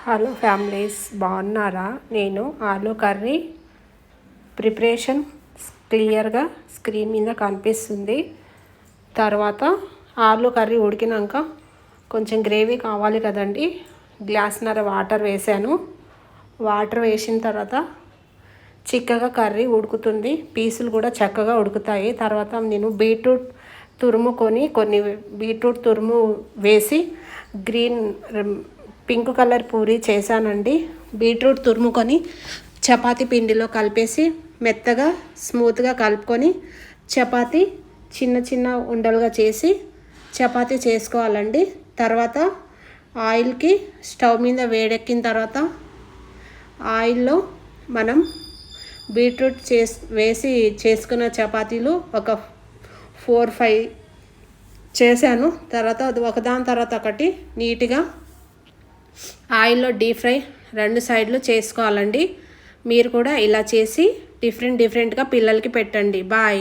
Hello families, బాగున్నారా? నేను aloo curry preparation క్లియర్గా స్క్రీన్ మీద కనిపిస్తుంది. తర్వాత ఆలూ కర్రీ ఉడికినాక కొంచెం గ్రేవీ కావాలి కదండి, గ్లాస్న్నర వాటర్ వేసాను. వాటర్ వేసిన తర్వాత చిక్కగా కర్రీ ఉడుకుతుంది, పీసులు కూడా చక్కగా ఉడుకుతాయి. తర్వాత నేను బీట్రూట్ తురుముకొని బీట్రూట్ తురుము వేసి పింక్ కలర్ పూరీ చేశానండి. బీట్రూట్ తురుముకొని చపాతీ పిండిలో కలిపేసి మెత్తగా స్మూత్గా కలుపుకొని చపాతీ చిన్న చిన్న ఉండలుగా చేసి చపాతీ చేసుకోవాలండి. తర్వాత ఆయిల్కి స్టవ్ మీద వేడెక్కిన తర్వాత ఆయిల్లో మనం బీట్రూట్ వేసి చేసుకున్న చపాతీలు ఒక 4-5 చేశాను. తర్వాత అది ఒకదాని తర్వాత ఒకటి నీట్గా ఆయిల్లో డీప్ ఫ్రై 2 సైడ్లు చేసుకోవాలండి. మీరు కూడా ఇలా చేసి డిఫరెంట్గా పిల్లలకి పెట్టండి. బాయ్.